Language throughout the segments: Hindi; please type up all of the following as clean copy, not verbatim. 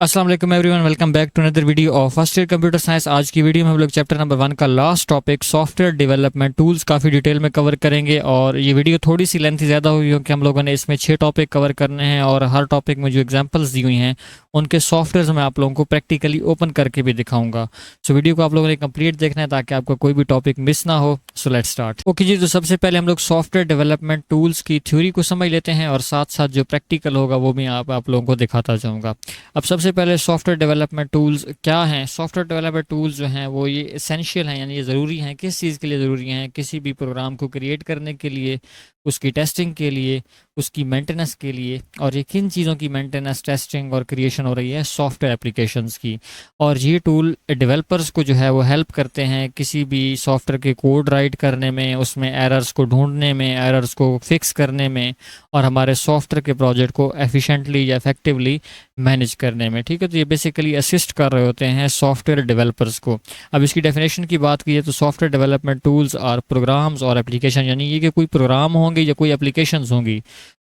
अस्सलाम वालेकुम everyone, welcome back to another video of first year computer science. आज की वीडियो में हम लोग चैप्टर नंबर 1 का last topic software development tools काफ़ी डिटेल में कवर करेंगे। और ये वीडियो थोड़ी सी लेंथी ज़्यादा हुई क्योंकि हम लोगों ने इसमें 6 टॉपिक कवर करने हैं और हर टॉपिक में जो एग्जांपल्स दी हुई हैं उनके सॉफ्टवेयर मैं आप लोगों को प्रैक्टिकली ओपन करके भी दिखाऊंगा। सो वीडियो को आप लोगों ने कंप्लीट देखना है ताकि आपका कोई भी टॉपिक मिस ना हो। So let's start. ओके जी, तो सबसे पहले हम लोग सॉफ्टवेयर डेवलपमेंट टूल्स की थ्योरी को समझ लेते हैं और साथ साथ जो प्रैक्टिकल होगा वो भी आप लोगों को दिखाता जाऊँगा। अब सबसे पहले सॉफ्टवेयर डेवलपमेंट टूल्स क्या हैं। सॉफ्टवेयर डेवलपमेंट टूल्स जो हैं वो ये एसेंशियल हैं, यानी ये ज़रूरी हैं। किस चीज़ के लिए ज़रूरी हैं? किसी भी प्रोग्राम को क्रिएट करने के लिए, उसकी टेस्टिंग के लिए, उसकी मेंटेनेंस के लिए। और ये किन चीज़ों की मेंटेनेंस, टेस्टिंग और क्रिएशन हो रही है? सॉफ्टवेयर एप्लीकेशंस की। और ये टूल डेवलपर्स को जो है वो हेल्प करते हैं किसी भी सॉफ्टवेयर के कोड राइट करने में, उसमें एरर्स को ढूंढने में, एरर्स को फिक्स करने में, और हमारे सॉफ्टवेयर के प्रोजेक्ट को एफिशिएंटली या इफेक्टिवली मैनेज करने में। ठीक है, तो ये बेसिकली असिस्ट कर रहे होते हैं सॉफ्टवेयर डेवलपर्स को। अब इसकी डेफिनेशन की बात की जाए तो सॉफ्टवेयर डेवलपमेंट टूल्स और प्रोग्राम्स और एप्लीकेशन, यानी ये कि कोई प्रोग्राम होंगे या कोई एप्लीकेशंस होंगी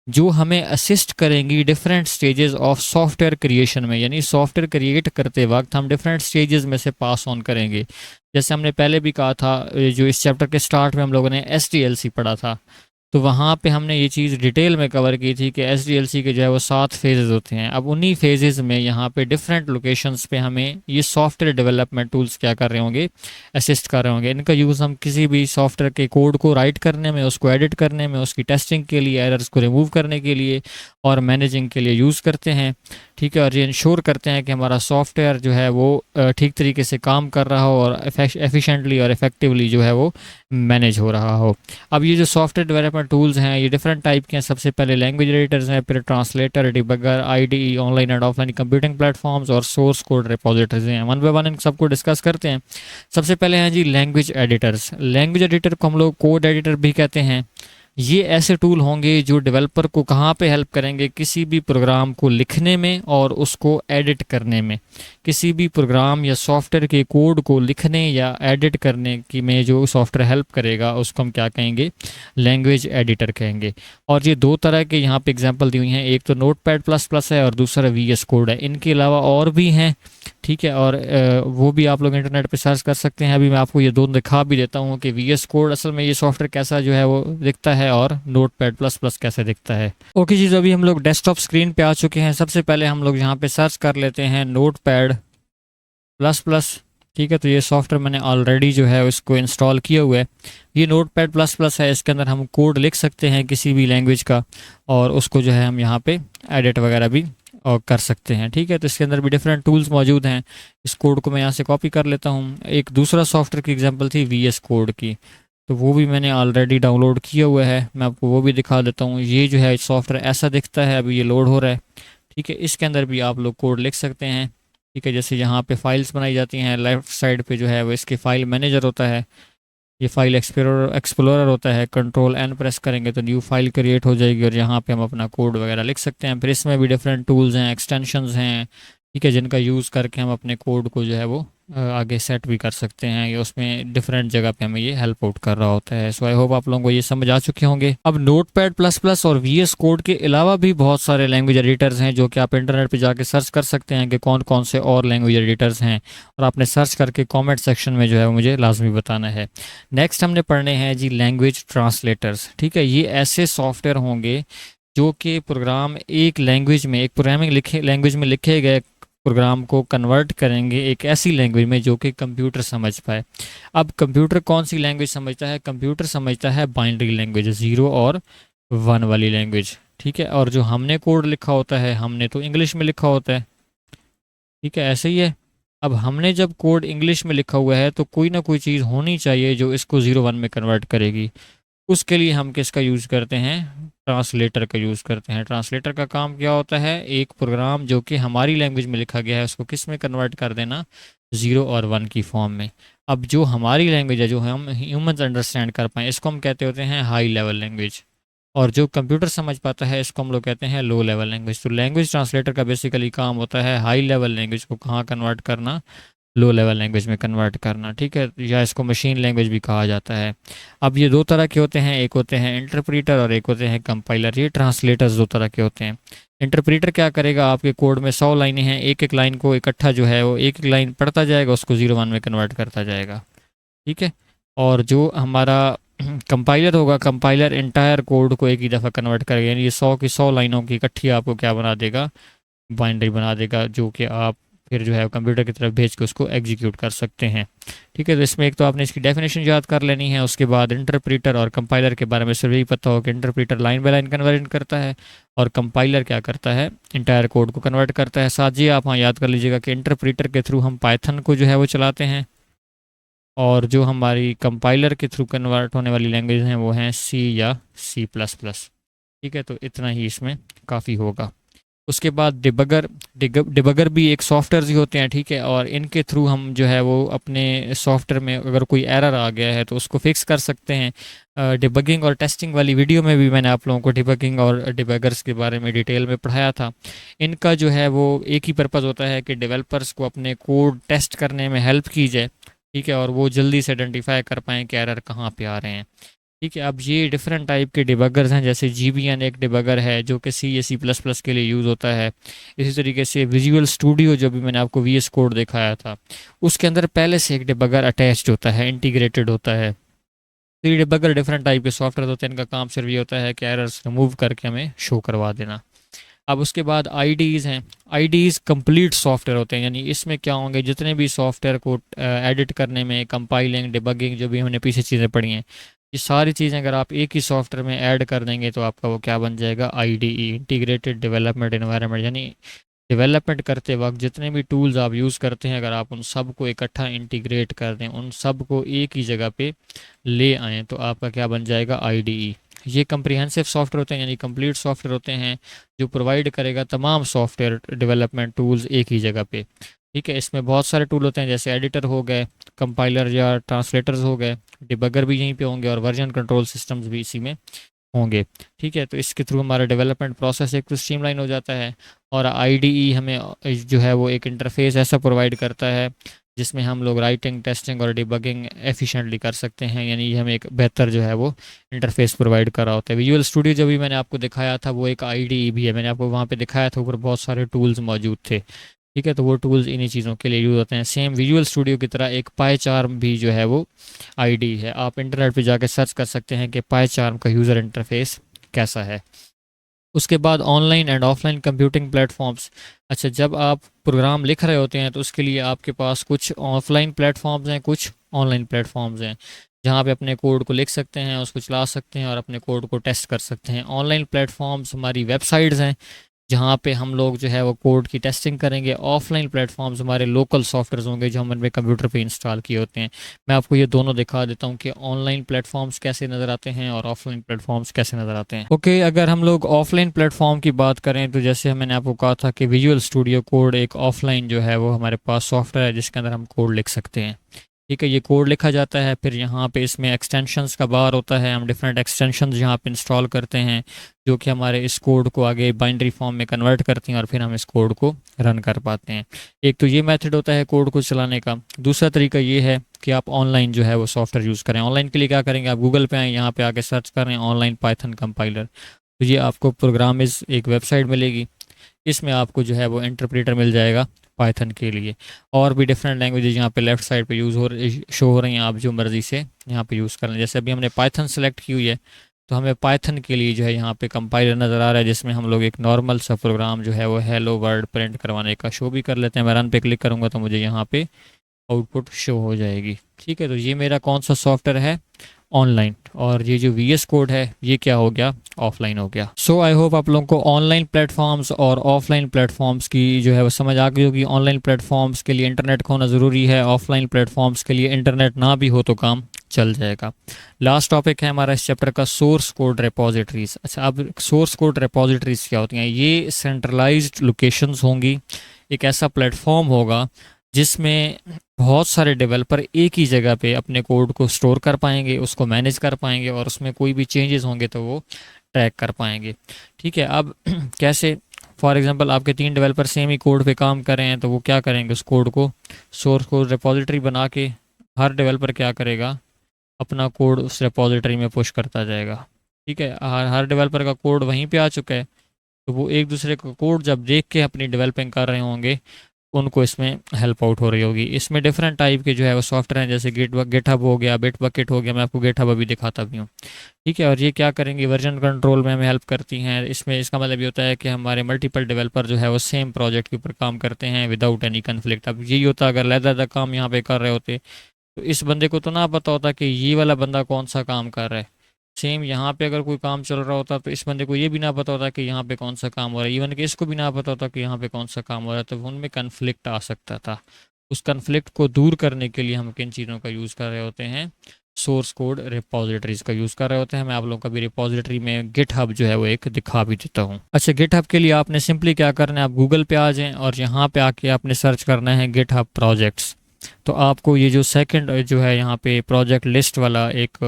जो हमें असिस्ट करेंगी different stages of software creation में। यानी सॉफ्टवेयर क्रिएट करते वक्त हम डिफरेंट स्टेजेस में से पास ऑन करेंगे। जैसे हमने पहले भी कहा था, जो इस चैप्टर के स्टार्ट में हम लोगों ने SDLC पढ़ा था, तो वहाँ पे हमने ये चीज़ डिटेल में कवर की थी कि SDLC के जो है वो 7 फेजेस होते हैं। अब उन्हीं फेजेस में यहाँ पे डिफरेंट लोकेशंस पे हमें ये सॉफ्टवेयर डेवलपमेंट टूल्स क्या कर रहे होंगे? असिस्ट कर रहे होंगे। इनका यूज़ हम किसी भी सॉफ्टवेयर के कोड को राइट करने में, उसको एडिट करने में, उसकी टेस्टिंग के लिए, एरर्स को रिमूव करने के लिए और मैनेजिंग के लिए यूज़ करते हैं। ठीक है, और ये इंश्योर करते हैं कि हमारा सॉफ्टवेयर जो है वो ठीक तरीके से काम कर रहा हो और एफिशिएंटली और इफेक्टिवली जो है वो मैनेज हो रहा हो। अब ये जो सॉफ्टवेयर डेवलपमेंट टूल्स हैं ये डिफरेंट टाइप के हैं। सबसे पहले लैंग्वेज एडिटर्स हैं, फिर translator, debugger, IDE, online and offline computing platforms और सोर्स कोड रिपोजिटरीज हैं। वन बाय वन इन सबको डिस्कस करते हैं। सबसे पहले हैं जी लैंग्वेज एडिटर्स। लैंग्वेज एडिटर को हम लोग कोड एडिटर भी कहते हैं। ये ऐसे टूल होंगे जो डेवलपर को कहाँ पे हेल्प करेंगे? किसी भी प्रोग्राम को लिखने में और उसको एडिट करने में। किसी भी प्रोग्राम या सॉफ्टवेयर के कोड को लिखने या एडिट करने की में जो सॉफ्टवेयर हेल्प करेगा उसको हम क्या कहेंगे? लैंग्वेज एडिटर कहेंगे। और ये दो तरह के यहाँ पे एग्जांपल दी हुई हैं, एक तो Notepad++ है और दूसरा VS कोड है। इनके अलावा और भी हैं, ठीक है, और वो भी आप लोग इंटरनेट पे सर्च कर सकते हैं। अभी मैं आपको ये दोनों दिखा भी देता हूँ कि VS कोड असल में ये सॉफ्टवेयर कैसा जो है वो दिखता है और Notepad++ कैसे दिखता है। ओके जी, तो अभी हम लोग डेस्कटॉप स्क्रीन पे आ चुके हैं। सबसे पहले हम लोग यहाँ पे सर्च कर लेते हैं Notepad++। ठीक है, तो ये सॉफ्टवेयर मैंने ऑलरेडी जो है उसको इंस्टॉल किया हुआ है। ये Notepad++ है, इसके अंदर हम कोड लिख सकते हैं किसी भी लैंग्वेज का और उसको जो है हम यहाँ पे एडिट वगैरह भी और कर सकते हैं। ठीक है, तो इसके अंदर भी डिफरेंट टूल्स मौजूद हैं। इस कोड को मैं यहाँ से कॉपी कर लेता हूँ। एक दूसरा सॉफ्टवेयर की एग्जांपल थी VS कोड की, तो वो भी मैंने ऑलरेडी डाउनलोड किया हुआ है। मैं आपको वो भी दिखा देता हूँ। ये जो है सॉफ्टवेयर ऐसा दिखता है, अभी ये लोड हो रहा है। ठीक है, इसके अंदर भी आप लोग कोड लिख सकते हैं। ठीक है, जैसे यहाँ पे फाइल्स बनाई जाती हैं, लेफ्ट साइड पे जो है वो इसके फाइल मैनेजर होता है, ये फाइल एक्सप्लोरर होता है। Ctrl+N प्रेस करेंगे तो न्यू फाइल क्रिएट हो जाएगी और यहाँ पे हम अपना कोड वगैरह लिख सकते हैं। फिर इसमें भी डिफरेंट टूल्स हैं, एक्सटेंशंस हैं, ठीक है, जिनका यूज़ करके हम अपने कोड को जो है वो आगे सेट भी कर सकते हैं। या उसमें डिफरेंट जगह पे हमें ये हेल्प आउट कर रहा होता है। सो आई होप आप लोगों को ये समझ आ चुके होंगे। अब Notepad++ और VS कोड के अलावा भी बहुत सारे लैंग्वेज एडिटर्स हैं जो कि आप इंटरनेट पे जाके सर्च कर सकते हैं कि कौन कौन से और लैंग्वेज एडिटर्स हैं, और आपने सर्च करके कॉमेंट सेक्शन में जो है वो मुझे लाजमी बताना है। नेक्स्ट हमने पढ़ने हैं जी लैंग्वेज ट्रांसलेटर्स। ठीक है, ये ऐसे सॉफ्टवेयर होंगे जो कि प्रोग्राम एक लैंग्वेज में, एक प्रोग्रामिंग लिखे लैंग्वेज में लिखे गए प्रोग्राम को कन्वर्ट करेंगे एक ऐसी लैंग्वेज में जो कि कंप्यूटर समझ पाए। अब कंप्यूटर कौन सी लैंग्वेज समझता है? कंप्यूटर समझता है बाइनरी लैंग्वेज, 0 और 1 वाली लैंग्वेज। ठीक है, और जो हमने कोड लिखा होता है हमने तो इंग्लिश में लिखा होता है। ठीक है, ऐसे ही है। अब हमने जब कोड इंग्लिश में लिखा हुआ है तो कोई ना कोई चीज़ होनी चाहिए जो इसको 0 1 में कन्वर्ट करेगी। उसके लिए हम किसका यूज़ करते हैं? ट्रांसलेटर का यूज़ करते हैं। ट्रांसलेटर का काम क्या होता है? एक प्रोग्राम जो कि हमारी लैंग्वेज में लिखा गया है उसको किस में कन्वर्ट कर देना? 0 और 1 की फॉर्म में। अब जो हमारी लैंग्वेज है, जो हम ह्यूमंस अंडरस्टैंड कर पाएँ, इसको हम कहते होते हैं हाई लेवल लैंग्वेज। और जो कंप्यूटर समझ पाता है इसको हम लोग कहते हैं लो लेवल लैंग्वेज। तो लैंग्वेज ट्रांसलेटर का बेसिकली काम होता है हाई लेवल लैंग्वेज को कहाँ कन्वर्ट करना? लो लेवल लैंग्वेज में कन्वर्ट करना। ठीक है, या इसको मशीन लैंग्वेज भी कहा जाता है। अब ये दो तरह के होते हैं, एक होते हैं इंटरप्रीटर और एक होते हैं कंपाइलर। ये ट्रांसलेटर्स दो तरह के होते हैं। इंटरप्रेटर क्या करेगा, आपके कोड में 100 लाइनें हैं, एक एक लाइन को इकट्ठा जो है वो एक एक लाइन पढ़ता जाएगा, उसको 0 1 में कन्वर्ट करता जाएगा। ठीक है। और जो हमारा कंपाइलर होगा, कंपाइलर इंटायर कोड को एक ही दफ़ा कन्वर्ट करेगा, यानी ये 100 की 100 लाइनों की इकट्ठी आपको क्या बना देगा, बाइनरी बना देगा, जो कि आप फिर जो है कंप्यूटर की तरफ भेज के उसको एग्जीक्यूट कर सकते हैं। ठीक है। तो इसमें एक तो आपने इसकी डेफिनेशन याद कर लेनी है, उसके बाद इंटरप्रीटर और कंपाइलर के बारे में सिर्फ यही पता हो कि interpreter line by line convert करता है और कंपाइलर क्या करता है, इंटायर कोड को कन्वर्ट करता है। साथ ही आप हाँ याद कर लीजिएगा कि इंटरप्रीटर के थ्रू हम पाइथन को जो है वो चलाते हैं, और जो हमारी कंपाइलर के थ्रू कन्वर्ट होने वाली लैंग्वेज हैं वो हैं सी या C++। ठीक है। तो इतना ही इसमें काफ़ी होगा। उसके बाद डिबगर, डिबगर भी एक सॉफ्टवेयर ही होते हैं। ठीक है। और इनके थ्रू हम जो है वो अपने सॉफ्टवेयर में अगर कोई एरर आ गया है तो उसको फिक्स कर सकते हैं। डिबगिंग और टेस्टिंग वाली वीडियो में भी मैंने आप लोगों को डिबगिंग और डिबगर्स के बारे में डिटेल में पढ़ाया था। इनका जो है वो एक ही पर्पज़ होता है कि डेवलपर्स को अपने कोड टेस्ट करने में हेल्प की जाए। ठीक है। और वो जल्दी से आइडेंटिफाई कर पाएँ कि एरर कहाँ पे आ रहे हैं। ठीक है। अब ये डिफरेंट टाइप के डिबगर्स हैं, जैसे GBN एक डिबगर है जो कि C या C++ के लिए यूज़ होता है। इसी तरीके से विजुअल स्टूडियो जो भी मैंने आपको VS कोड दिखाया था, उसके अंदर पहले से एक डिबगर अटैच्ड होता है, इंटीग्रेटेड होता है। तो ये डिबगर डिफरेंट टाइप के सॉफ्टवेयर होते हैं, इनका काम सिर्फ ये होता है कि एरर्स रिमूव करके हमें शो करवा देना। अब उसके बाद IDEs हैं। IDEs कंप्लीट सॉफ्टवेयर होते हैं, यानी इसमें क्या होंगे, जितने भी सॉफ्टवेयर को एडिट करने में, कंपाइलिंग, डिबगिंग, जो भी हमने पीछे चीज़ें पढ़ी हैं, ये सारी चीज़ें अगर आप एक ही सॉफ्टवेयर में ऐड कर देंगे तो आपका वो क्या बन जाएगा, IDE, इंटीग्रेटेड डेवलपमेंट एनवायरनमेंट। यानी डेवलपमेंट करते वक्त जितने भी टूल्स आप यूज़ करते हैं, अगर आप उन सब को इकट्ठा इंटीग्रेट कर दें, उन सब को एक ही जगह पे ले आएँ, तो आपका क्या बन जाएगा, IDE। ये कम्प्रिहेंसिव सॉफ्टवेयर होते हैं, यानी कंप्लीट सॉफ्टवेयर होते हैं, जो प्रोवाइड करेगा तमाम सॉफ्टवेयर डेवलपमेंट टूल्स एक ही जगह पे। ठीक है। इसमें बहुत सारे टूल होते हैं, जैसे एडिटर हो गए, कंपाइलर या ट्रांसलेटर्स हो गए, डिबगर भी यहीं पे होंगे, और वर्जन कंट्रोल सिस्टम्स भी इसी में होंगे। ठीक है। तो इसके थ्रू हमारा डेवलपमेंट प्रोसेस एक तो स्ट्रीमलाइन हो जाता है, और IDE हमें जो है वो एक इंटरफेस ऐसा प्रोवाइड करता है जिसमें हम लोग राइटिंग, टेस्टिंग और डिबगिंग एफिशिएंटली कर सकते हैं, यानी ये हमें एक बेहतर जो है वो इंटरफेस प्रोवाइड कर रहा होता है। विजुअल स्टूडियो जो भी मैंने आपको दिखाया था वो एक IDE भी है, मैंने आपको वहाँ पे दिखाया था, ऊपर बहुत सारे टूल्स मौजूद थे। ठीक है। तो वो टूल्स इन्हीं चीज़ों के लिए यूज़ होते हैं। सेम विजुअल स्टूडियो की तरह एक पाई चार्म भी जो है वो IDE है। आप इंटरनेट पे जाके सर्च कर सकते हैं कि पाई चार्म का यूज़र इंटरफेस कैसा है। उसके बाद online and offline computing platforms. अच्छा, जब आप प्रोग्राम लिख रहे होते हैं तो उसके लिए आपके पास कुछ ऑफलाइन प्लेटफॉर्म्स हैं, कुछ ऑनलाइन प्लेटफॉर्म्स हैं, जहाँ पे अपने कोड को लिख सकते हैं, उसको चला सकते हैं और अपने कोड को टेस्ट कर सकते हैं। ऑनलाइन प्लेटफॉर्म्स हमारी वेबसाइट्स हैं, जहाँ पे हम लोग जो है वो कोड की टेस्टिंग करेंगे। ऑफलाइन प्लेटफॉर्म्स हमारे लोकल सॉफ्टवेयर होंगे जो हम अपने कंप्यूटर पे इंस्टॉल किए होते हैं। मैं आपको ये दोनों दिखा देता हूँ कि ऑनलाइन प्लेटफॉर्म्स कैसे नज़र आते हैं और ऑफलाइन प्लेटफॉर्म्स कैसे नज़र आते हैं। ओके, अगर हम लोग ऑफलाइन प्लेटफॉर्म की बात करें तो जैसे मैंने आपको कहा था कि विजुअल स्टूडियो कोड एक ऑफलाइन जो है वो हमारे पास सॉफ्टवेयर है जिसके अंदर हम कोड लिख सकते हैं। ठीक है। ये कोड लिखा जाता है, फिर यहाँ पे इसमें एक्सटेंशंस का बार होता है, हम डिफरेंट एक्सटेंशंस यहाँ पे इंस्टॉल करते हैं जो कि हमारे इस कोड को आगे बाइनरी फॉर्म में कन्वर्ट करती हैं और फिर हम इस कोड को रन कर पाते हैं। एक तो ये मेथड होता है कोड को चलाने का। दूसरा तरीका ये है कि आप ऑनलाइन जो है वो सॉफ्टवेयर यूज़ करें। ऑनलाइन के लिए क्या करेंगे, आप गूगल पे आएँ, यहाँ पे आके सर्च करें ऑनलाइन पाइथन कंपाइलर, तो ये आपको प्रोग्राम इस एक वेबसाइट मिलेगी। इसमें आपको जो है वो इंटरप्रेटर मिल जाएगा पाइथन के लिए। और भी डिफरेंट लैंग्वेजेज यहाँ पे लेफ्ट साइड पे यूज़ हो शो हो रही हैं, आप जो मर्ज़ी से यहाँ पे यूज़ कर लें। जैसे अभी हमने पाइथन सेलेक्ट की हुई है, तो हमें पाइथन के लिए जो है यहाँ पे कंपाइलर नज़र आ रहा है, जिसमें हम लोग एक नॉर्मल सा प्रोग्राम जो है वो हेलो वर्ल्ड प्रिंट करवाने का शो भी कर लेते हैं। मैं रन पे क्लिक करूँगा तो मुझे यहाँ पे आउटपुट शो हो जाएगी। ठीक है। तो ये मेरा कौन सा सॉफ्टवेयर है, ऑनलाइन, और ये जो VS कोड है ये क्या हो गया, ऑफलाइन हो गया। सो आई होप आप लोगों को ऑनलाइन प्लेटफॉर्म्स और ऑफलाइन प्लेटफॉर्म्स की जो है वो समझ आ गई होगी। ऑनलाइन प्लेटफॉर्म्स के लिए इंटरनेट का होना ज़रूरी है, ऑफलाइन प्लेटफॉर्म्स के लिए इंटरनेट ना भी हो तो काम चल जाएगा। लास्ट टॉपिक है हमारा इस चैप्टर का, सोर्स कोड रिपोजिटरीज। अच्छा, अब सोर्स कोड रिपोजिटरीज क्या होती हैं, ये सेंट्रलाइज्ड लोकेशंस होंगी, एक ऐसा प्लेटफॉर्म होगा जिसमें बहुत सारे डेवलपर एक ही जगह पे अपने कोड को स्टोर कर पाएंगे, उसको मैनेज कर पाएंगे, और उसमें कोई भी चेंजेस होंगे तो वो ट्रैक कर पाएंगे। ठीक है। अब कैसे, फॉर एग्जांपल आपके 3 डेवलपर सेम ही कोड पे काम कर रहे हैं, तो वो क्या करेंगे, उस कोड को सोर्स कोड रिपोजिटरी बना के हर डेवलपर क्या करेगा, अपना कोड उस रिपोजिटरी में पुश करता जाएगा। ठीक है। हर हर डेवलपर का कोड वहीं पे आ चुका है, तो वो एक दूसरे का कोड जब देख के अपनी डेवलपिंग कर रहे होंगे, उनको इसमें हेल्प आउट हो रही होगी। इसमें डिफरेंट टाइप के जो है वो सॉफ्टवेयर हैं, जैसे गिटहब हो गया, बिटबकेट हो गया, मैं आपको गिटहब अभी दिखाता भी हूँ। ठीक है, और ये क्या करेंगे, वर्जन कंट्रोल में हमें हेल्प करती हैं। इसमें इसका मतलब ये होता है कि हमारे मल्टीपल डेवलपर जो है वो सेम प्रोजेक्ट के ऊपर काम करते हैं विदाउट एनी कन्फ्लिक्ट। अब यही होता अगर अलग-अलग काम यहाँ पे कर रहे होते, तो इस बंदे को तो ना पता होता कि ये वाला बंदा कौन सा काम कर रहा है। सेम यहाँ पे अगर कोई काम चल रहा होता तो इस बंदे को ये भी ना पता होता कि यहाँ पे कौन सा काम हो रहा है, इवन कि इसको भी ना पता होता कि यहाँ पे कौन सा काम हो रहा है, तो उनमें कन्फ्लिक्ट आ सकता था। उस कन्फ्लिक्ट को दूर करने के लिए हम किन चीज़ों का यूज़ कर रहे होते हैं, सोर्स कोड रिपोजिटरीज का यूज़ कर रहे होते हैं। मैं आप लोगों का भी रिपोजिटरी में गिटहब जो है वो एक दिखा भी देता हूँ। अच्छा, गिटहब के लिए आपने सिंपली क्या करना है, आप गूगल पे आ जाएं और यहाँ पे आके आपने सर्च करना है गिटहब प्रोजेक्ट्स। तो आपको ये जो सेकंड जो है यहाँ पे प्रोजेक्ट लिस्ट वाला एक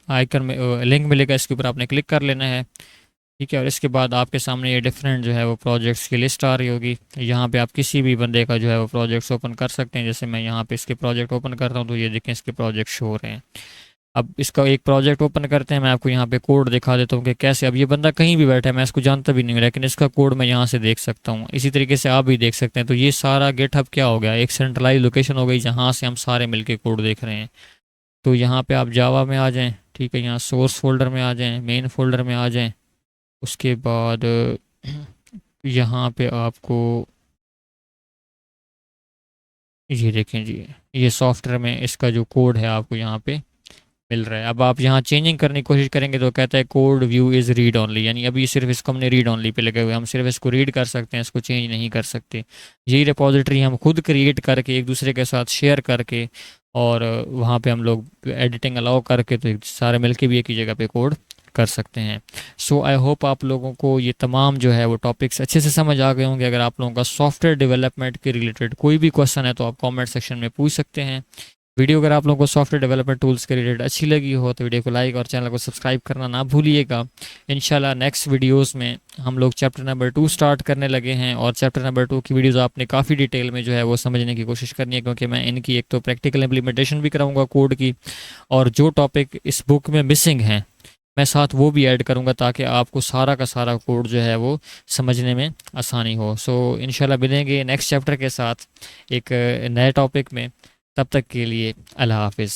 आइकन में लिंक मिलेगा, इसके ऊपर आपने क्लिक कर लेना है। ठीक है, और इसके बाद आपके सामने ये डिफरेंट जो है वो प्रोजेक्ट्स की लिस्ट आ रही होगी। यहाँ पे आप किसी भी बंदे का जो है वो प्रोजेक्ट्स ओपन कर सकते हैं। जैसे मैं यहाँ पे इसके प्रोजेक्ट ओपन करता हूँ तो ये देखें इसके प्रोजेक्ट शो हो रहे हैं। अब इसका एक प्रोजेक्ट ओपन करते हैं, मैं आपको यहाँ पे कोड दिखा देता हूँ कि कैसे। अब ये बंदा कहीं भी बैठा है, मैं इसको जानता भी नहीं हूँ, लेकिन इसका कोड मैं यहाँ से देख सकता हूँ। इसी तरीके से आप भी देख सकते हैं। तो ये सारा गिटहब क्या हो गया, एक सेंट्रलाइज लोकेशन हो गई जहाँ से हम सारे मिलके कोड देख रहे हैं। तो यहाँ पे आप जावा में आ जाएं, ठीक है, यहाँ सोर्स फोल्डर में आ जाएं, मेन फोल्डर में आ जाएं। उसके बाद यहाँ पे आपको ये देखें जी, ये सॉफ्टवेयर में इसका जो कोड है आपको यहाँ पे मिल रहा है। अब आप यहाँ चेंजिंग करने की कोशिश करेंगे तो कहता है code view is read only, यानी अभी सिर्फ इसको हमने रीड ओनली पे लगे हुए, हम सिर्फ इसको रीड कर सकते हैं, इसको चेंज नहीं कर सकते। यही रिपोजिटरी हम खुद क्रिएट करके एक दूसरे के साथ शेयर करके और वहाँ पे हम लोग एडिटिंग अलाउ करके तो सारे मिलके भी एक ही जगह पे कोड कर सकते हैं। सो आई होप आप लोगों को ये तमाम जो है वो टॉपिक्स अच्छे से समझ आ गए होंगे। अगर आप लोगों का सॉफ्टवेयर डेवलपमेंट के रिलेटेड कोई भी क्वेश्चन है तो आप कमेंट सेक्शन में पूछ सकते हैं। वीडियो अगर आप लोगों को सॉफ्टवेयर डेवलपमेंट टूल्स के रिलेटेड अच्छी लगी हो तो वीडियो को लाइक और चैनल को सब्सक्राइब करना ना भूलिएगा। इंशाल्लाह नेक्स्ट वीडियोस में हम लोग चैप्टर नंबर 2 स्टार्ट करने लगे हैं, और चैप्टर नंबर 2 की वीडियोस आपने काफ़ी डिटेल में जो है वो समझने की कोशिश करनी है, क्योंकि मैं इनकी एक तो प्रैक्टिकल इम्प्लीमेंटेशन भी कराऊंगा कोड की, और जो टॉपिक इस बुक में मिसिंग हैं मैं साथ वो भी ऐड करूंगा, ताकि आपको सारा का सारा कोड जो है वो समझने में आसानी हो। सो इंशाल्लाह मिलेंगे नेक्स्ट चैप्टर के साथ एक नए टॉपिक में। तब तक के लिए अल्लाह हाफिज़।